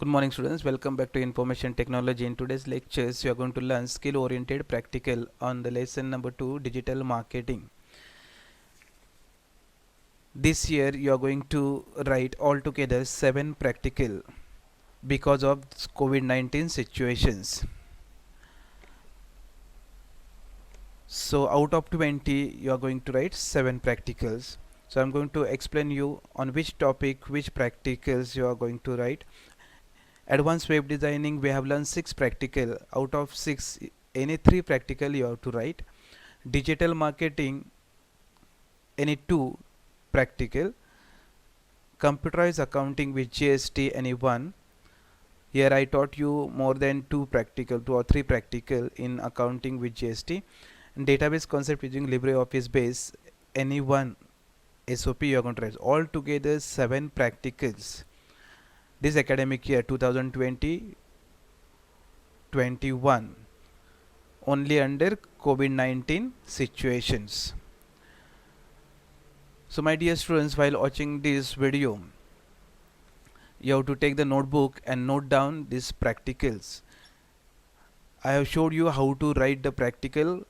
Good morning students, welcome back to Information Technology. In today's lectures, you are going to learn skill oriented practical on the lesson number 2, digital marketing. This year you are going to write altogether 7 practical because of COVID-19 situations. So out of 20 you are going to write 7 practicals. So I'm going to explain you on which topic which practicals you are going to write. Advanced web designing, we have learned 6 practical. Out of 6, any 3 practical you have to write. Digital marketing, any 2 practical. Computerized accounting with GST, any 1. Here I taught you more than 2 practical, 2 or 3 practical in accounting with GST. And database concept using LibreOffice base, any 1 SOP you are going to write. All together 7 practicals. This academic year 2020-21, only under COVID-19 situations. So my dear students, while watching this video, you have to take the notebook and note down these practicals. I have showed you how to write the practical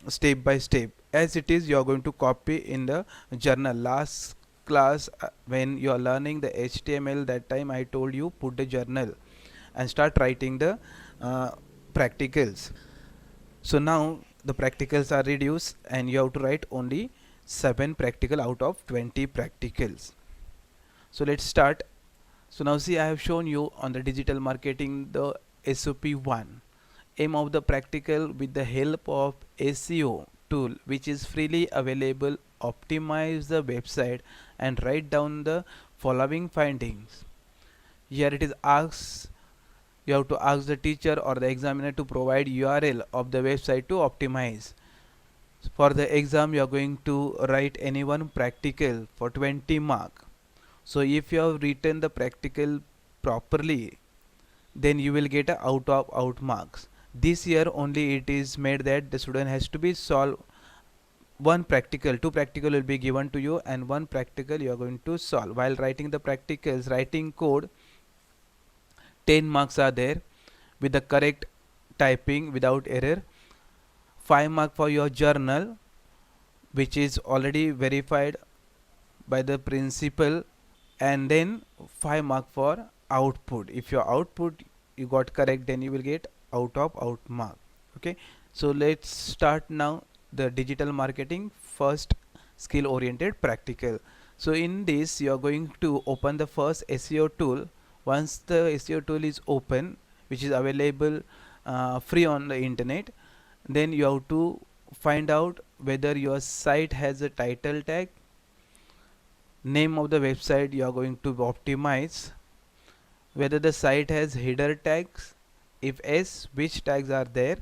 step by step. As it is, you are going to copy in the journal. Last class when you are learning the HTML, that time I told you put the journal and start writing the practicals. So now the practicals are reduced and you have to write only 7 practical out of 20 practicals. So let's start. So now see, I have shown you on the digital marketing the SOP 1. Aim of the practical: with the help of SEO tool which is freely available, optimize the website and write down the following findings. Here it is asks, you have to ask the teacher or the examiner to provide URL of the website to optimize. For the exam you are going to write any one practical for 20 mark. So if you have written the practical properly, then you will get a out of out marks. This year only it is made that the student has to be solve one practical. 2 practical will be given to you and 1 practical you are going to solve. While writing the practicals, writing code, 10 marks are there with the correct typing without error. 5 mark for your journal, which is already verified by the principal, and then 5 mark for output. If your output you got correct, then you will get out of out mark. Okay, so let's start now the digital marketing first skill oriented practical. So in this you are going to open the first SEO tool. Once the SEO tool is open, which is available free on the internet, then you have to find out whether your site has a title tag, name of the website you are going to optimize, whether the site has header tags, if yes, which tags are there,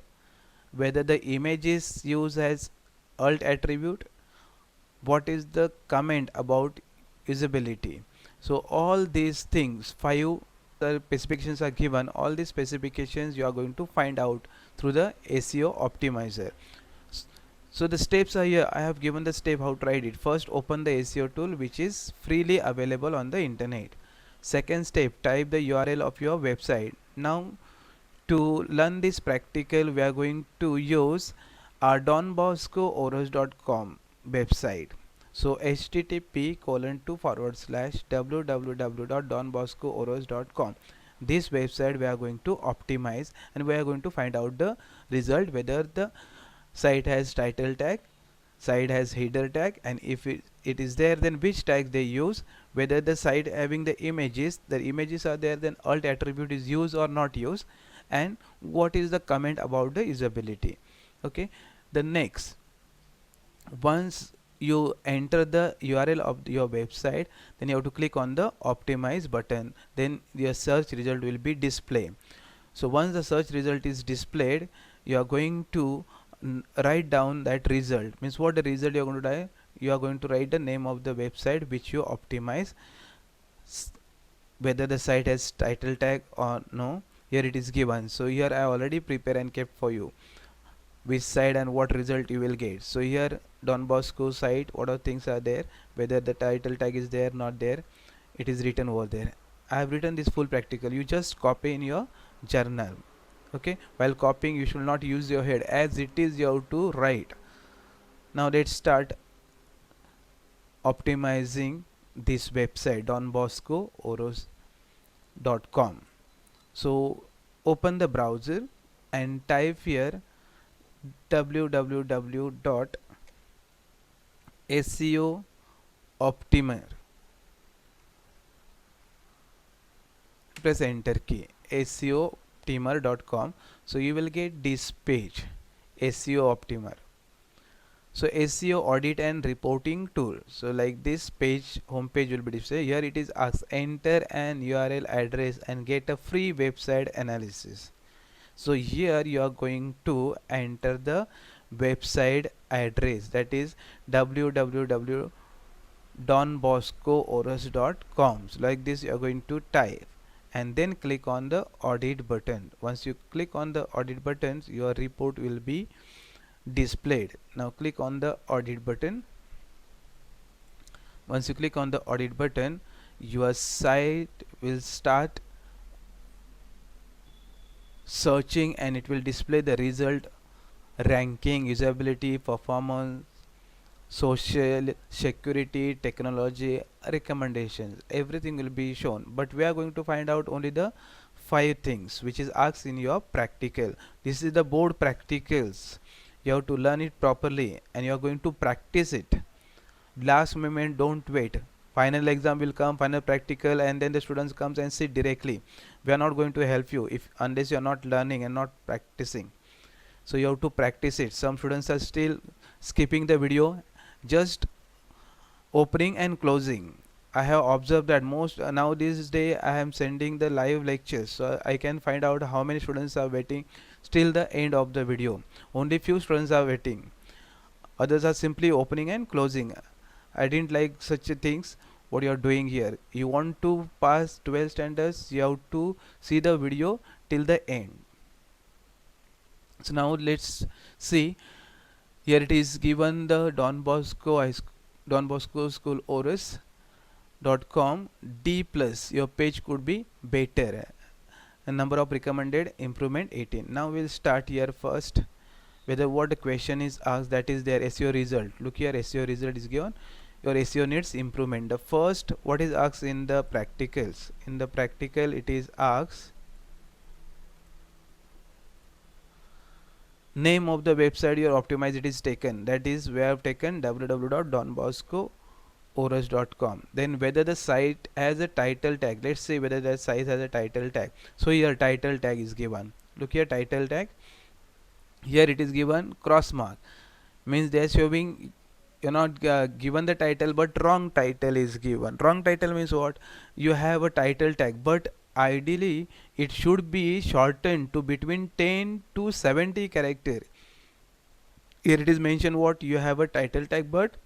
whether the image is used as alt attribute, what is the comment about usability. So all these things, 5 specifications are given. All these specifications you are going to find out through the SEO optimizer. So the steps are here. I have given the step how to write it. First, open the SEO tool which is freely available on the internet. Second step, type the URL of your website. Now to learn this practical, we are going to use our donboscooros.com website. So http://www.donboscooros.com. This website we are going to optimize and we are going to find out the result, whether the site has title tag, site has header tag, and if it is there, then which tag they use, whether the site having the images are there, then alt attribute is used or not used, and what is the comment about the usability. Okay, the next, once you enter the URL of your website, then you have to click on the optimize button, then your search result will be displayed. So once the search result is displayed, you are going to write down that result. Means what the result you are going to do, you are going to write the name of the website which you optimize, whether the site has title tag or no. Here it is given. So here I already prepared and kept for you which site and what result you will get. So here Don Bosco site, what are things are there, whether the title tag is there not there, it is written over there. I have written this full practical. You just copy in your journal. Okay, while copying you should not use your head, as it is you have to write. Now let's start optimizing this website donboscooros.com. So open the browser and type here www.seooptimer. Press enter key, seooptimer.com. So you will get this page, SEO Optimer. So SEO audit and reporting tool. So like this page, home page will be displayed. Here it is asked enter an URL address and get a free website analysis. So here you are going to enter the website address, that is www.donboscooros.com. So like this you are going to type and then click on the audit button. Once you click on the audit buttons, your report will be displayed. Now click on the audit button. Once you click on the audit button, your site will start searching and it will display the result, ranking, usability, performance, social, security, technology, recommendations. Everything will be shown, but we are going to find out only the 5 things which is asked in your practical. This is the board practicals. You have to learn it properly and you are going to practice it. Last moment, don't wait. Final exam will come, final practical, and then the students comes and sit directly. We are not going to help you if unless you are not learning and not practicing. So you have to practice it. Some students are still skipping the video, just opening and closing. I have observed that most now this day I am sending the live lectures, so I can find out how many students are waiting till the end of the video. Only few students are waiting, others are simply opening and closing. I didn't like such things. What you are doing here, you want to pass 12 standards, you have to see the video till the end. So now let's see. Here it is given the Don Bosco School Oros.com D plus. Your page could be better. A number of recommended improvement 18. Now we'll start here first. Whether what the question is asked, that is their SEO result. Look here, SEO result is given. Your SEO needs improvement. The first, what is asked in the practicals? In the practical, it is asked name of the website you are optimized. It is taken. That is, we have taken www.donboscooros.com. Then whether the site has a title tag. Let's say whether the site has a title tag. So here title tag is given. Look here, title tag. Here it is given cross mark. Means they are showing you're not given the title, but wrong title is given. Wrong title means what? You have a title tag, but ideally it should be shortened to between 10 to 70 character. Here it is mentioned what? You have a title tag, but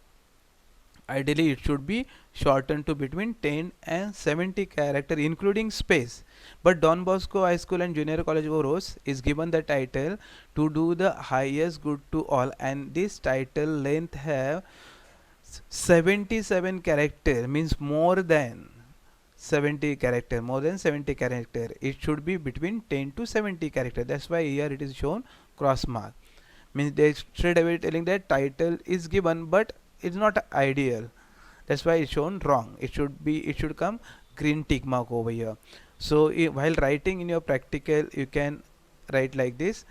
ideally it should be shortened to between 10 and 70 character including space. But Don Bosco High School and Junior College Oros is given the title to do the highest good to all, and this title length have 77 character, means more than 70 character, more than 70 character. It should be between 10 to 70 character. That's why here it is shown cross mark. Means they straight away telling that title is given, but it's not ideal. That's why it's shown wrong. It should come green tick mark over here. So while writing in your practical, you can write like this.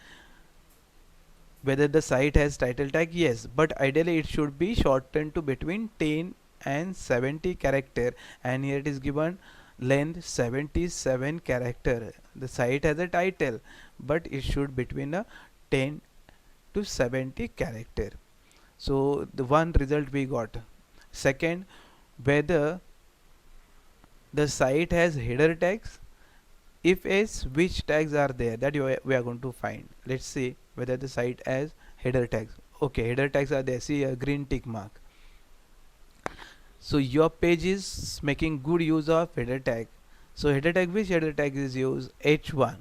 Whether the site has title tag, yes, but ideally it should be shortened to between 10 and 70 character, and here it is given length 77 character. The site has a title, but it should between a 10 to 70 character. So the one result we got. Second, whether the site has header tags. If yes, which tags are there, that we are going to find. Let's see whether the site has header tags. Okay, header tags are there. See a green tick mark. So your page is making good use of header tag. So header tag, which header tag is used? H1.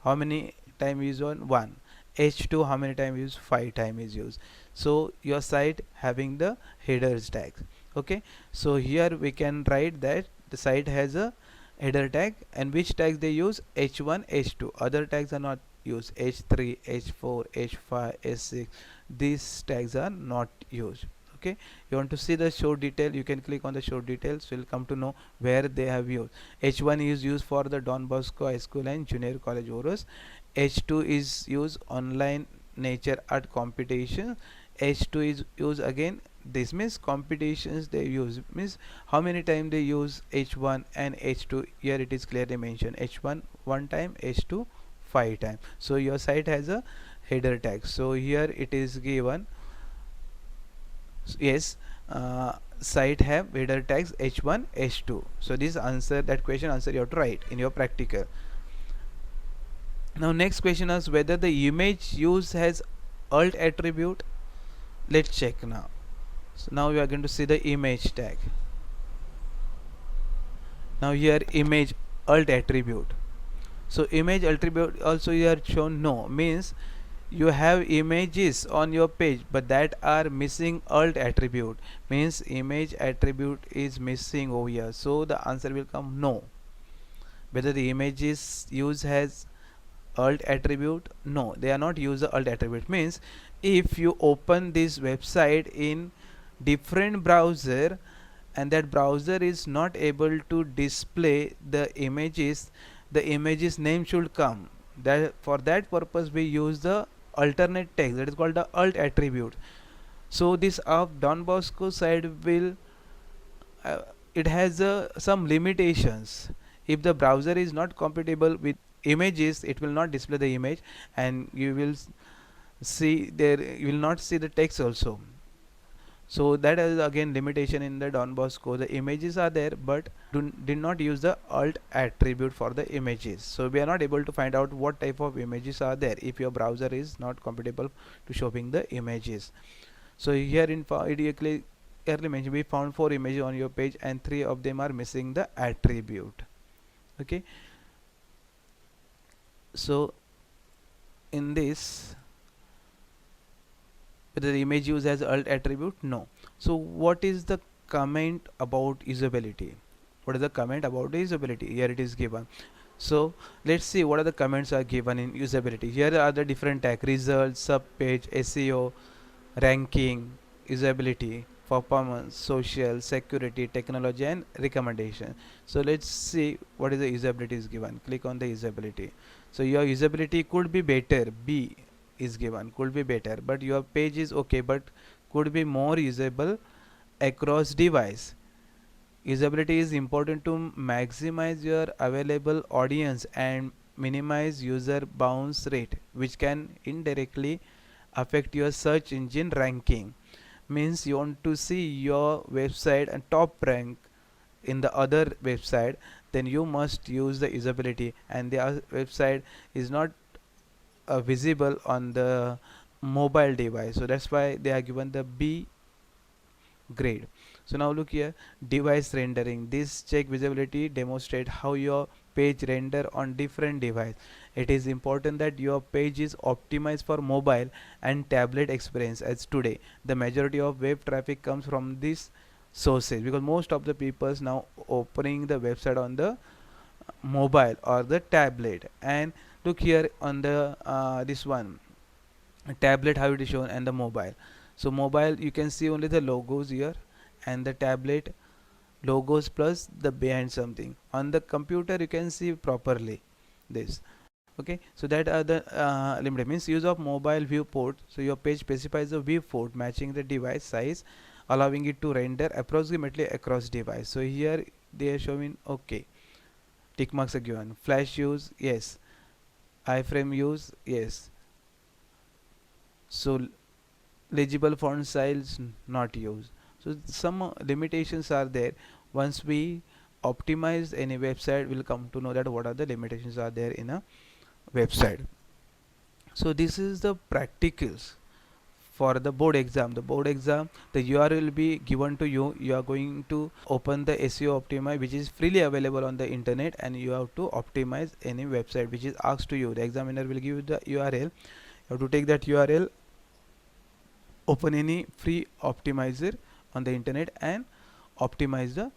How many time is on? 1. H2, how many time is? 5 time is used. So your site having the headers tags. Okay, so here we can write that the site has a header tag, and which tags they use? H1, H2. Other tags are not used. H3, H4, H5, H6. These tags are not used. Okay, you want to see the show detail, you can click on the show details. You'll come to know where they have used. H1 is used for the Don Bosco High School and Junior College Orus. H2 is used online nature art competition. H2 is used again, this means competitions they use, means how many time they use H1 and H2. Here it is clearly mentioned, H1 one time, H2 5 times. So your site has a header tag, so here it is given, yes, site have header tags H1, H2. So this answer, that question answer you have to write in your practical. Now next question is whether the image used has alt attribute. Let's check now. So now we are going to see the image tag. Now here image alt attribute. So image attribute also here shown no, means you have images on your page but that are missing alt attribute, means image attribute is missing over here. So the answer will come no. Whether the images used has alt attribute, no, they are not use the alt attribute. Means if you open this website in different browser and that browser is not able to display the images, the images name should come. That for that purpose we use the alternate text, that is called the alt attribute. So this of Don Bosco side will it has some limitations. If the browser is not compatible with images, it will not display the image, and you will see there, you will not see the text also. So that is again limitation in the Don Bosco. The images are there but did not use the alt attribute for the images. So we are not able to find out what type of images are there if your browser is not compatible to showing the images. So here in it clearly mentioned we found 4 images on your page and 3 of them are missing the attribute. Okay, so in this, whether the image used as alt attribute, no. So what is the comment about usability? What is the comment about the usability? Here it is given. So let's see what are the comments are given in usability. Here are the different tag: results, sub page, SEO, ranking, usability, performance, social, security, technology, and recommendation. So let's see what is the usability is given. Click on the usability. So your usability could be better, B is given, could be better, but your page is okay but could be more usable across device. Usability is important to maximize your available audience and minimize user bounce rate, which can indirectly affect your search engine ranking. Means you want to see your website and top rank in the other website, then you must use the usability, and the website is not visible on the mobile device, so that's why they are given the B grade. So now look here, device rendering. This check visibility demonstrate how your page render on different device. It is important that your page is optimized for mobile and tablet experience, as today the majority of web traffic comes from these sources, because most of the people now opening the website on the mobile or the tablet. And look here on the this one tablet how it is shown, and the mobile. So mobile you can see only the logos here, and the tablet logos plus the behind something. On the computer you can see properly this. Okay, so that are the limited, means use of mobile viewport. So your page specifies the viewport matching the device size, allowing it to render approximately across device. So here they are showing okay, tick marks are given. Flash use, yes. Iframe use, yes. So legible font size not used. So some limitations are there. Once we optimize any website, we'll come to know that what are the limitations are there in a website. So this is the practicals for the board exam. The board exam, the URL will be given to you. You are going to open the SEO optimize, which is freely available on the internet, and you have to optimize any website which is asked to you. The examiner will give you the URL. You have to take that URL, open any free optimizer on the internet and optimize the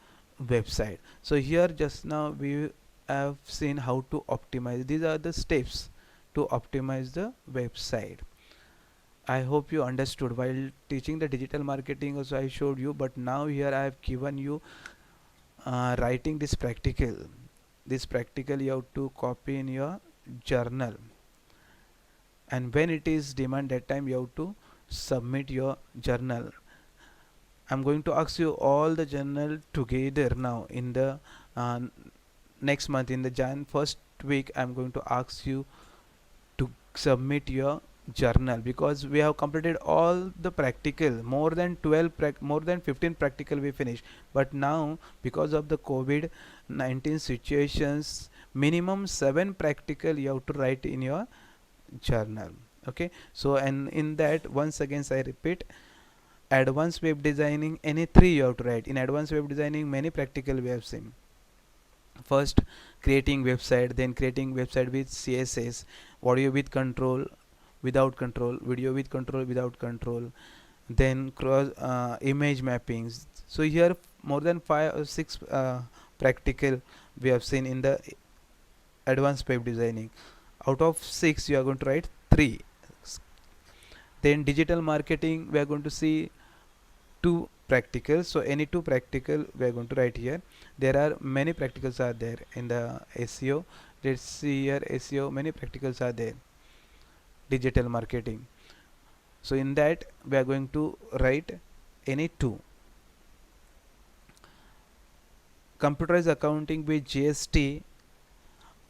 website. So here just now we have seen how to optimize. These are the steps to optimize the website. I hope you understood. While teaching the digital marketing also I showed you, but now here I have given you writing this practical. This practical you have to copy in your journal, and when it is demand, that time you have to submit your journal. I'm going to ask you all the journal together now in the uh, next month, in the Jan first week. I'm going to ask you to submit your journal, because we have completed all the practical, more than more than 15 practical we finished. But now because of the COVID-19 situations, minimum 7 practical you have to write in your journal. Okay, so and in that, once again I repeat, advanced web designing, any 3 you have to write. In advanced web designing, many practical we have seen. First, creating website, then creating website with CSS, audio with control, without control, video with control, without control, then cross image mappings. So here more than 5 or 6 practical we have seen in the advanced web designing. Out of 6 you are going to write 3. Then digital marketing, we are going to see 2 practicals. So any 2 practical we are going to write here. There are many practicals are there in the SEO. Let's see here, SEO, many practicals are there. Digital marketing, so in that we are going to write any 2. Computerized accounting with GST,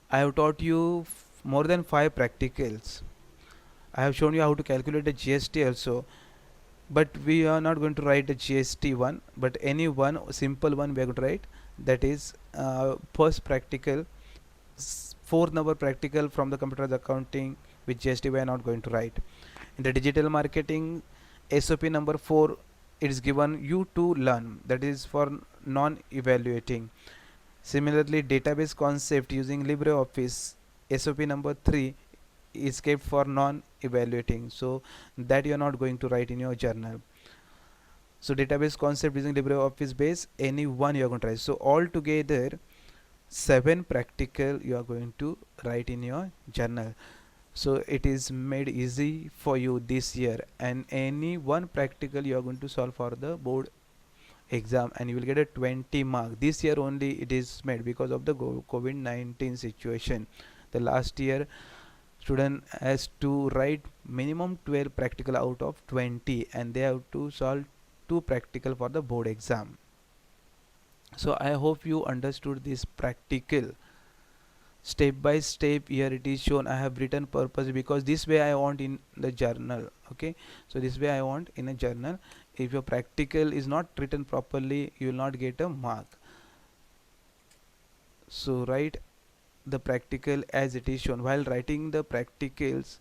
I have taught you more than 5 practicals. I have shown you how to calculate the GST also, but we are not going to write the GST one, but any one simple one we are going to write. That is first practical, 4th number practical from the computerized accounting with GST we are not going to write. In the digital marketing, SOP number 4, it is given you to learn, that is for non-evaluating. Similarly, database concept using LibreOffice, SOP number 3 is kept for non-evaluating, so that you are not going to write in your journal. So database concept using LibreOffice base, any one you are going to write. So all together 7 practical you are going to write in your journal. So it is made easy for you this year, and any one practical you are going to solve for the board exam, and you will get a 20 mark. This year only it is made because of the COVID-19 situation. The last year student has to write minimum 12 practical out of 20, and they have to solve 2 practical for the board exam. So I hope you understood this practical step by step. Here it is shown. I have written purpose because this way I want in the journal. Okay, so this way I want in a journal. If your practical is not written properly, you will not get a mark. So write the practical as it is shown. While writing the practicals,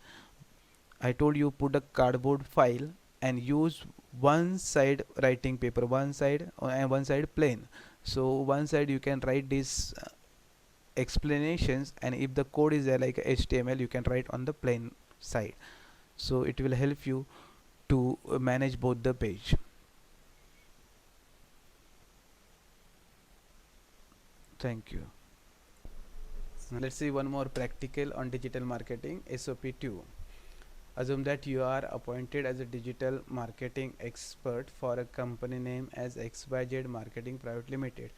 I told you put a cardboard file and use one side writing paper, one side and one side plain. So one side you can write this explanations, and if the code is there like HTML, you can write on the plain side. So it will help you to manage both the page. Thank you. Now let's see one more practical on digital marketing, SOP 2. Assume that you are appointed as a digital marketing expert for a company name as XYZ Marketing Private Limited.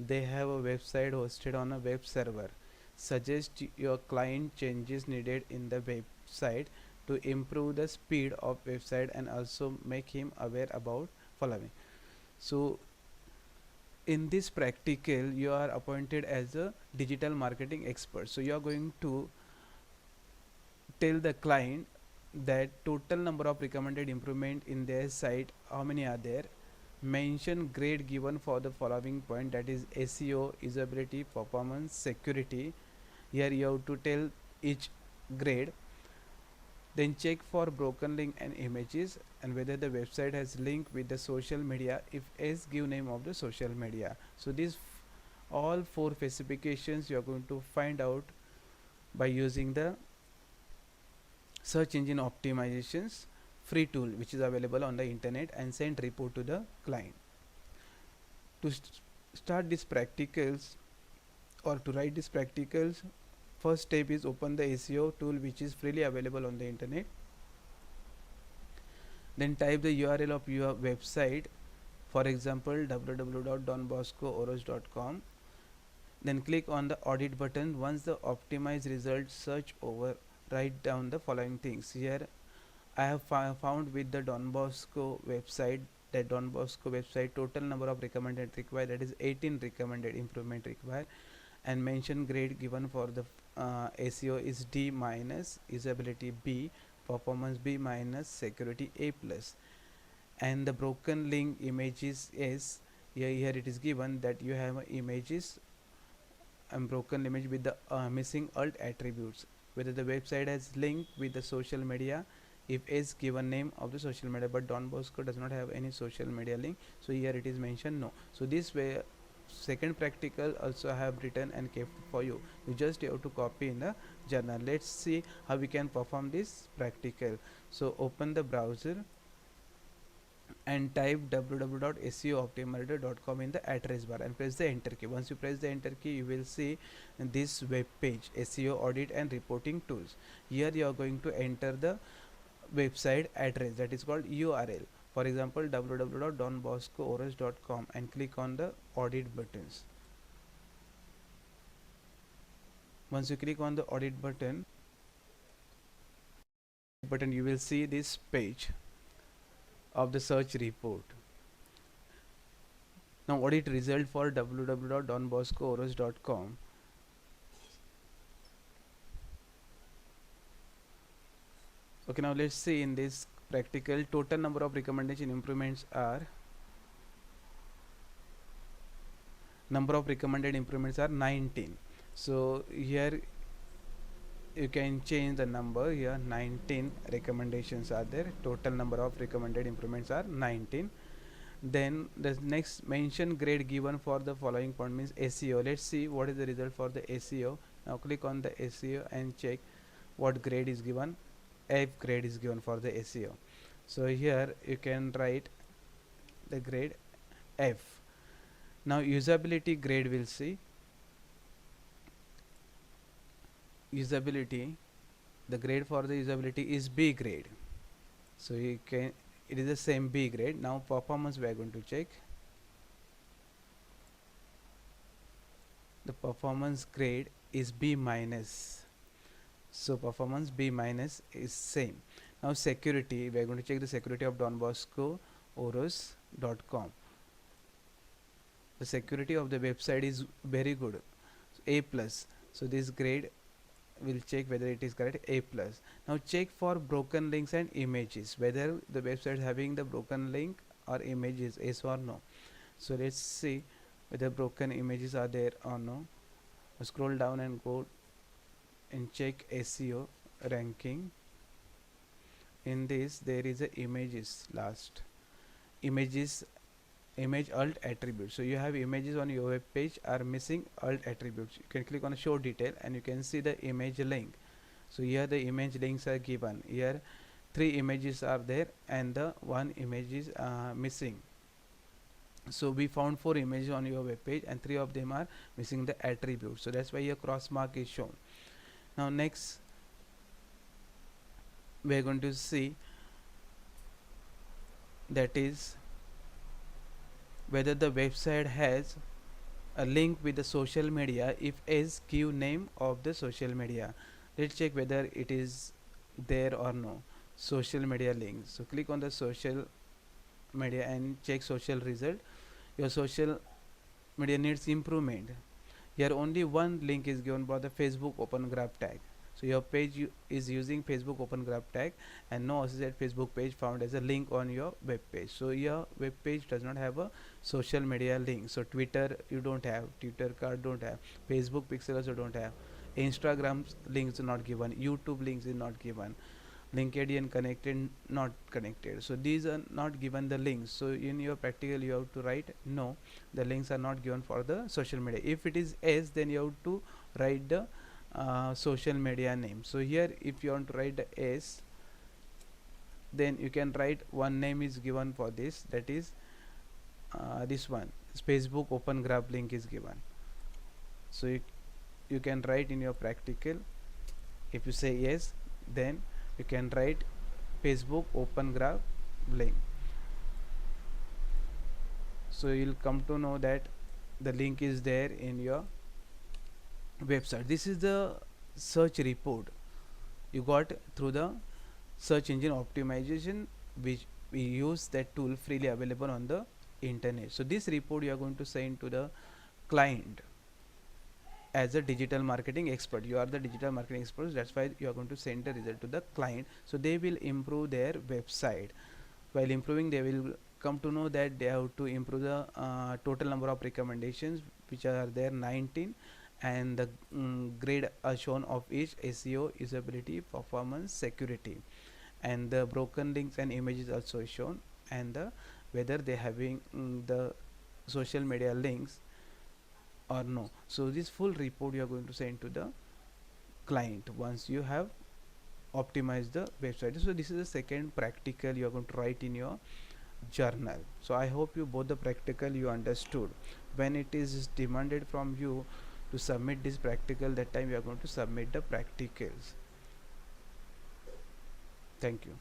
They have a website hosted on a web server. Suggest your client changes needed in the website to improve the speed of website, and also make him aware about following. So in this practical you are appointed as a digital marketing expert. So you are going to tell the client that total number of recommended improvement in their site, how many are there. Mention grade given for the following point, that is SEO, usability, performance, security. Here you have to tell each grade. Then check for broken link and images, and whether the website has link with the social media. If yes, give name of the social media. So these all 4 specifications you are going to find out by using the search engine optimizations free tool, which is available on the internet, and send report to the client. To start these practicals or to write these practicals, first step is open the SEO tool which is freely available on the internet. Then type the URL of your website, for example www.donboscooros.com. Then click on the audit button. Once the optimized results search over, write down the following things. Here I have found with the Don Bosco website, that Don Bosco website total number of recommended required, that is 18 recommended improvement required, and mention grade given for the SEO is D minus, usability B, performance B minus, security A plus, and the broken link images is here it is given that you have images and broken image with the missing alt attributes. Whether the website has link with the social media, if is given name of the social media, but Don Bosco does not have any social media link, so here it is mentioned no. So this way second practical also I have written and kept for you. You just have to copy in the journal. Let's see how we can perform this practical. So open the browser and type www.seooptimizer.com in the address bar and press the enter key. Once you press the enter key, you will see this web page, SEO audit and reporting tools. Here you are going to enter the website address, that is called URL, for example www.donboscooros.com, and click on the audit buttons. Once you click on the audit button, you will see this page of the search report. Now audit result for www.donboscooros.com. Okay, now let's see in this practical total number of recommendation improvements are, number of recommended improvements are 19. So here you can change the number. Here 19 recommendations are there, total number of recommended improvements are 19. Then the next mention grade given for the following point means SEO. Let's see what is the result for the SEO. Now click on the SEO and check what grade is given. F grade is given for the SEO. So here you can write the grade F. Now usability grade, will see usability, the grade for the usability is B grade. So you can, it is the same B grade. Now performance we are going to check. The performance grade is B minus. So performance B minus is same. Now security, we are going to check the security of donboscooros.com. The security of the website is very good, A plus. So this grade will check whether it is correct, A plus. Now check for broken links and images, whether the website having the broken link or images, yes or no. So let's see whether broken images are there or no. Scroll down and go and check SEO ranking. In this there is a images, last images, image alt attributes. So you have images on your web page are missing alt attributes. You can click on show detail and you can see the image link. So here the image links are given. Here 3 images are there and the 1 image is missing. So we found 4 images on your web page and 3 of them are missing the attributes. So that's why your cross mark is shown. Now next we are going to see, that is whether the website has a link with the social media. If is, give name of the social media. Let's check whether it is there or no. Social media link. So click on the social media and check social result. Your social media needs improvement. Here only one link is given for the Facebook open graph tag. So your page is using Facebook open graph tag and no associated Facebook page found as a link on your web page. So your web page does not have a social media link. So Twitter you don't have, Twitter card don't have, Facebook pixel also don't have, Instagram links are not given, YouTube links is not given, LinkedIn connected, not connected. So these are not given the links. So in your practical you have to write no, the links are not given for the social media. If it is S, then you have to write the social media name. So here if you want to write the S, then you can write one name is given for this, that is this one, Facebook open graph link is given. So you can write in your practical. If you say yes, then you can write Facebook open graph link. So you'll come to know that the link is there in your website. This is the search report you got through the search engine optimization, which we use that tool freely available on the internet. So this report you are going to send to the client. As a digital marketing expert, you are the digital marketing expert, that's why you are going to send the result to the client, so they will improve their website. While improving, they will come to know that they have to improve the total number of recommendations, which are there 19, and the grade are shown of each: SEO, usability, performance, security, and the broken links and images also shown, and the whether they having the social media links or no. So this full report you are going to send to the client once you have optimized the website. So this is the second practical you are going to write in your journal. So I hope you both the practical you understood. When it is demanded from you to submit this practical, that time you are going to submit the practicals. Thank you.